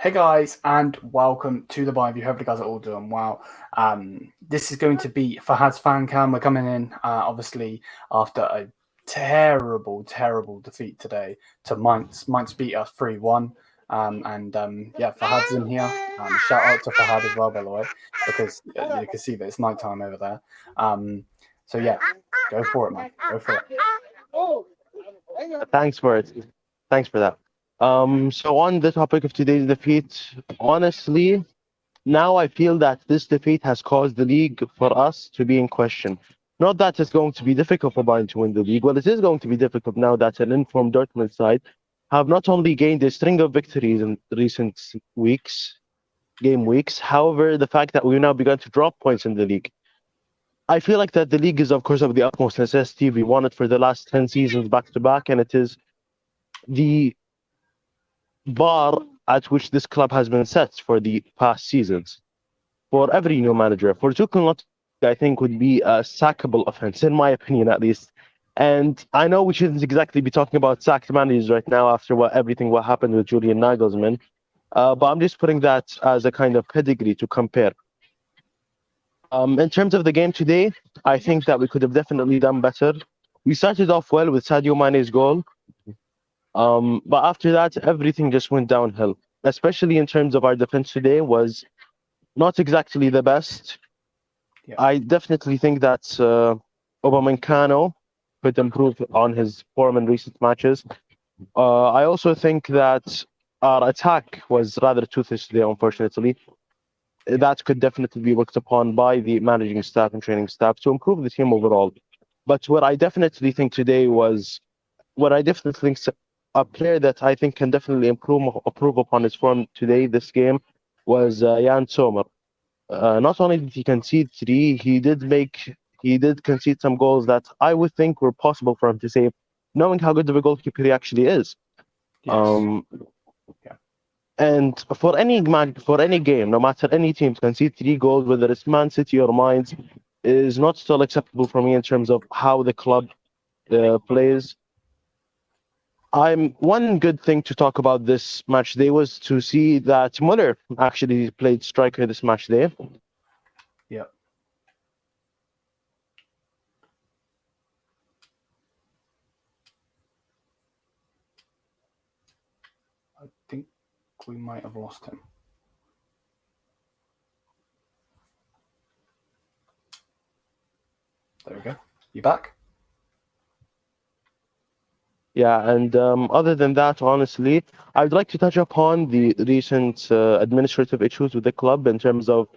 Hey guys, and welcome to the Bayern View. Hope you guys are all doing well. This is going to be Fahad's fan cam. We're coming in, obviously, after a terrible defeat today to Mainz. Mainz beat us 3-1. Fahad's in here. Shout out to Fahad as well, by the way, because you can see that it's nighttime over there. Go for it, man. Go for it. Thanks for it. Thanks for that. So on the topic of today's defeat, honestly, now I feel that this defeat has caused the league for us to be in question. Not that it's going to be difficult for Bayern to win the league. Well, it is going to be difficult now that an informed Dortmund side have not only gained a string of victories in recent game weeks. However, the fact that we've now begun to drop points in the league. I feel like that the league is, of course, of the utmost necessity. We won it for the last 10 seasons back to back, and it is the bar at which this club has been set for the past seasons. For every new manager, for Tuchel not, I think, would be a sackable offense, in my opinion, at least. And I know we shouldn't exactly be talking about sacked managers right now after what happened with Julian Nagelsmann, but I'm just putting that as a kind of pedigree to compare. In terms of the game today, I think that we could have definitely done better. We started off well with Sadio Mané's goal. But after that, everything just went downhill, especially in terms of our defense today was not exactly the best. Yeah. I definitely think that Upamecano could improve on his form in recent matches. I also think that our attack was rather toothless today, unfortunately. That could definitely be worked upon by the managing staff and training staff to improve the team overall. But what I definitely think today was, a player that I think can definitely improve upon his form today, this game, was Jan Sommer. Not only did he concede 3, he did concede some goals that I would think were possible for him to save, knowing how good of a goalkeeper he actually is. Yes. And for any game, no matter any team, to concede 3 goals, whether it's Man City or Mainz, is not still acceptable for me in terms of how the club plays. One good thing to talk about this match day was to see that Muller actually played striker this match day. Yeah. I think we might have lost him. There we go. You back? Yeah, and other than that, honestly, I'd like to touch upon the recent administrative issues with the club in terms of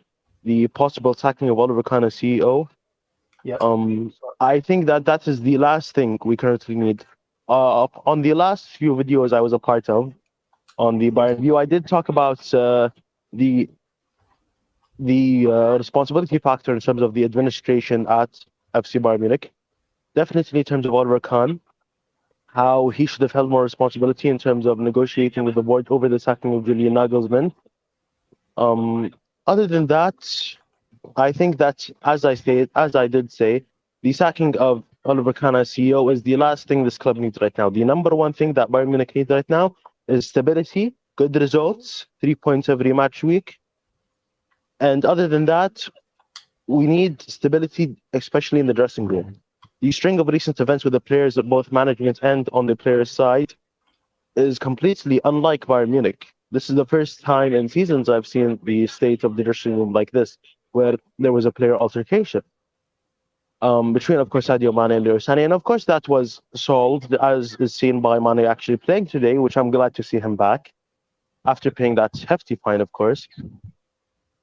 the possible sacking of Oliver Kahn as CEO. Yes. I think that is the last thing we currently need. On the last few videos I was a part of, on the Bayern View, I did talk about the responsibility factor in terms of the administration at FC Bayern Munich. Definitely in terms of Oliver Kahn, how he should have held more responsibility in terms of negotiating with the board over the sacking of Julian Nagelsmann. Other than that, I think that, as I did say, the sacking of Oliver Kahn as CEO is the last thing this club needs right now. The number one thing that Bayern Munich needs right now is stability, good results, 3 points every match week. And other than that, we need stability, especially in the dressing room. The string of recent events with the players at both management and on the players' side is completely unlike Bayern Munich. This is the first time in seasons I've seen the state of the dressing room like this, where there was a player altercation between, of course, Sadio Mané and Leroy Sané. And of course, that was solved, as is seen by Mané actually playing today, which I'm glad to see him back after paying that hefty fine, of course.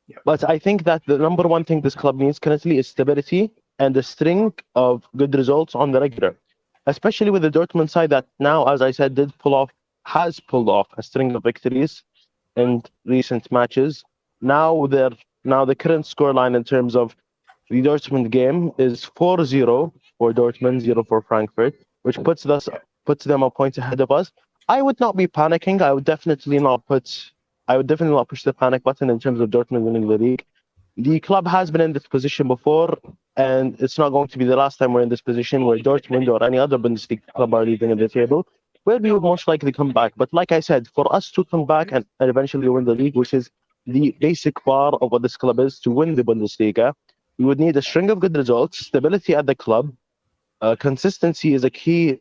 Yeah. But I think that the number one thing this club needs currently is stability and a string of good results on the regular, especially with the Dortmund side that now, as I said, has pulled off a string of victories in recent matches. Now the current scoreline in terms of the Dortmund game is 4-0 for Dortmund, 0 for Frankfurt, which puts them a point ahead of us. I would not be panicking. I would definitely not push the panic button in terms of Dortmund winning the league. The club has been in this position before, and it's not going to be the last time we're in this position where Dortmund or any other Bundesliga club are leading in the table. where we would most likely come back. But like I said, for us to come back and eventually win the league, which is the basic bar of what this club is, to win the Bundesliga, we would need a string of good results, stability at the club. Consistency is a key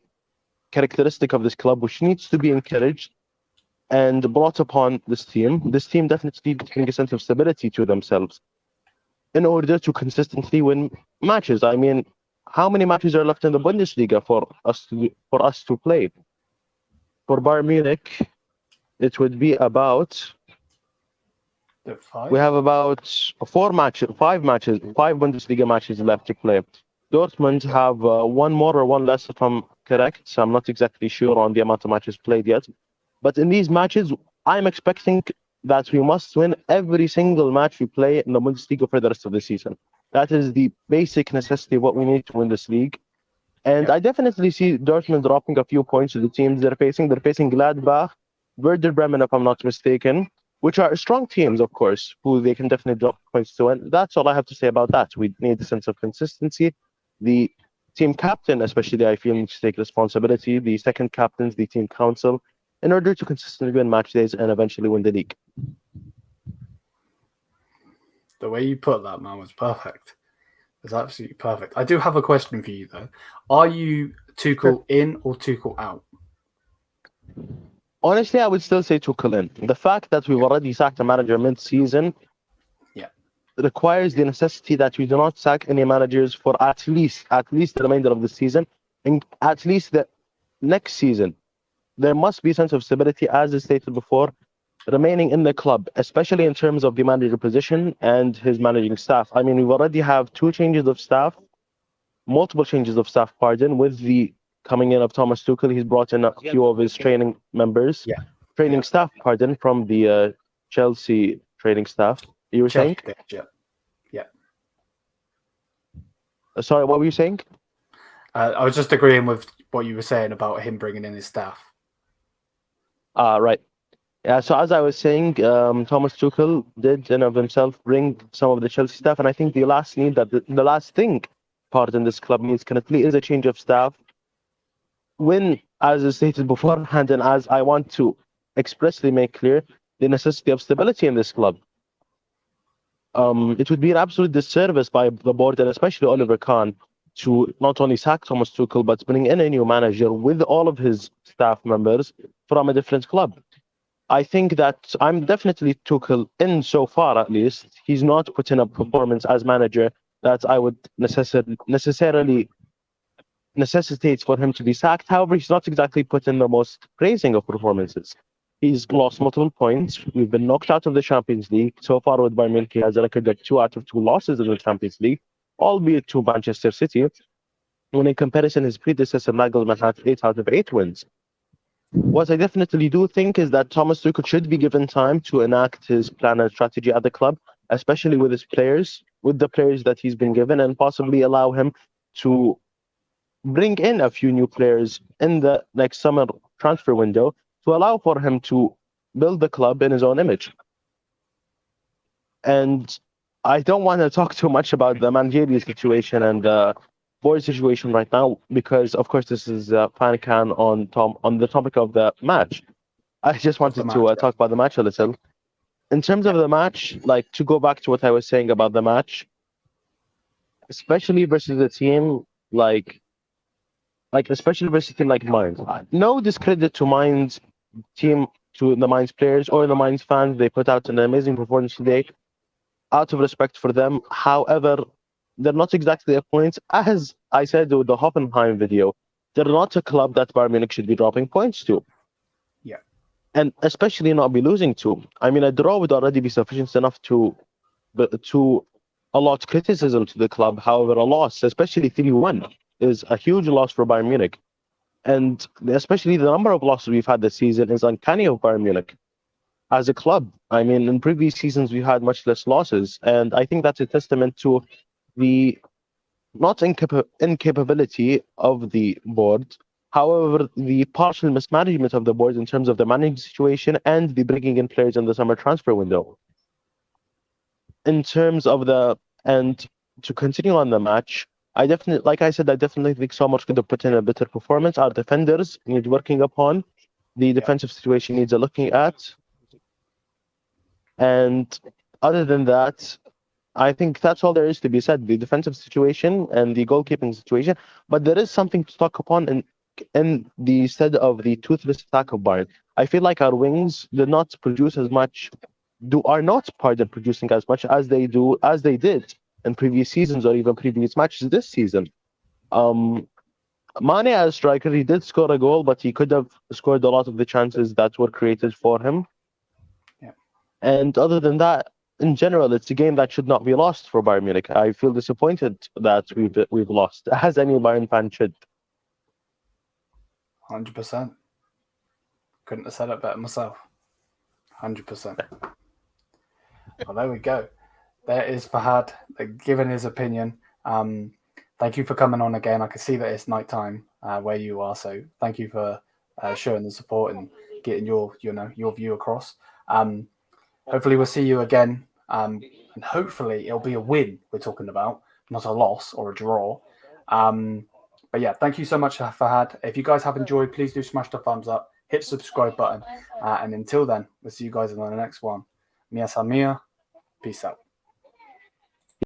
characteristic of this club, which needs to be encouraged and brought upon this team. This team definitely bring a sense of stability to themselves in order to consistently win matches. I mean, how many matches are left in the Bundesliga for us to play? For Bayern Munich, it would be about. We have about 5 Bundesliga matches left to play. Dortmund have one more or one less, if I'm correct. So I'm not exactly sure on the amount of matches played yet. But in these matches, I'm expecting that we must win every single match we play in the Bundesliga for the rest of the season. That is the basic necessity of what we need to win this league. And I definitely see Dortmund dropping a few points to the teams they're facing. They're facing Gladbach, Werder Bremen, if I'm not mistaken, which are strong teams, of course, who they can definitely drop points to. And that's all I have to say about that. We need a sense of consistency. The team captain, especially, I feel, needs to take responsibility. The second captains, the team council, in order to consistently win match days and eventually win the league. The way you put that, man, was perfect. It was absolutely perfect. I do have a question for you, though. Are you Tuchel in or Tuchel out? Honestly, I would still say Tuchel in. The fact that we've already sacked a manager mid-season requires the necessity that we do not sack any managers for at least the remainder of the season, and at least the next season. There must be a sense of stability, as is stated before, remaining in the club, especially in terms of the manager position and his managing staff. I mean, we've already have multiple changes of staff, with the coming in of Thomas Tuchel. He's brought in a few of his training staff, from the Chelsea training staff. You were saying? Yeah. Sorry, what were you saying? I was just agreeing with what you were saying about him bringing in his staff. Right. Yeah, so as I was saying, Thomas Tuchel did in of himself bring some of the Chelsea staff, and I think the last thing this club needs currently is a change of staff. When, as is stated beforehand, and as I want to expressly make clear, the necessity of stability in this club. It would be an absolute disservice by the board, and especially Oliver Kahn, to not only sack Thomas Tuchel, but bring in a new manager with all of his staff members from a different club. I think that I'm definitely Tuchel in so far, at least. He's not put in a performance as manager that I would necessarily necessitates for him to be sacked. However, he's not exactly put in the most praising of performances. He's lost multiple points. We've been knocked out of the Champions League. So far with Bayern Munich, he has a record of 2 out of 2 losses in the Champions League, albeit to Manchester City. When in comparison, his predecessor Nagelsmann had 8 out of 8 wins. What I definitely do think is that Thomas Tuchel should be given time to enact his plan and strategy at the club, especially with his players, with the players that he's been given, and possibly allow him to bring in a few new players in the next summer transfer window to allow for him to build the club in his own image. And I don't want to talk too much about the managerial situation and the board situation right now, because of course this is Fan Can on the topic of the match. I just wanted to talk about the match a little. In terms of the match, like, to go back to what I was saying about the match, especially versus a team especially versus a team like Mainz. No discredit to Mainz team, to the Mainz players or the Mainz fans. They put out an amazing performance today, out of respect for them. However, they're not exactly a point. As I said with the Hoffenheim video, they're not a club that Bayern Munich should be dropping points to. Yeah. And especially not be losing to. I mean, a draw would already be sufficient enough to allot criticism to the club. However, a loss, especially 3-1, is a huge loss for Bayern Munich. And especially the number of losses we've had this season is uncanny of Bayern Munich as a club. I mean, in previous seasons, we had much less losses. And I think that's a testament to the not incapability of the board. However, the partial mismanagement of the board in terms of the managing situation and the bringing in players in the summer transfer window. In terms of and to continue on the match, I definitely, like I said, I definitely think so much could have put in a better performance. Our defenders need working upon. The defensive situation needs a looking at. And other than that, I think that's all there is to be said. The defensive situation and the goalkeeping situation. But there is something to talk upon in the stead of the toothless attack of Bayern. I feel like our wings did not produce as much, are not producing as much as they did in previous seasons or even previous matches this season. Mané as striker, he did score a goal, but he could have scored a lot of the chances that were created for him. Yeah. And other than that, in general, it's a game that should not be lost for Bayern Munich. I feel disappointed that we've lost, as any Bayern fan should. 100%. Couldn't have said it better myself. 100%. Well, there we go. There is Fahad giving his opinion. Thank you for coming on again. I can see that it's nighttime where you are, so thank you for showing the support and getting your view across. Hopefully, we'll see you again, and hopefully, it'll be a win we're talking about, not a loss or a draw. But yeah, thank you so much, Fahad. If you guys have enjoyed, please do smash the thumbs up, hit the subscribe button, and until then, we'll see you guys in the next one. Mia Samia, peace out.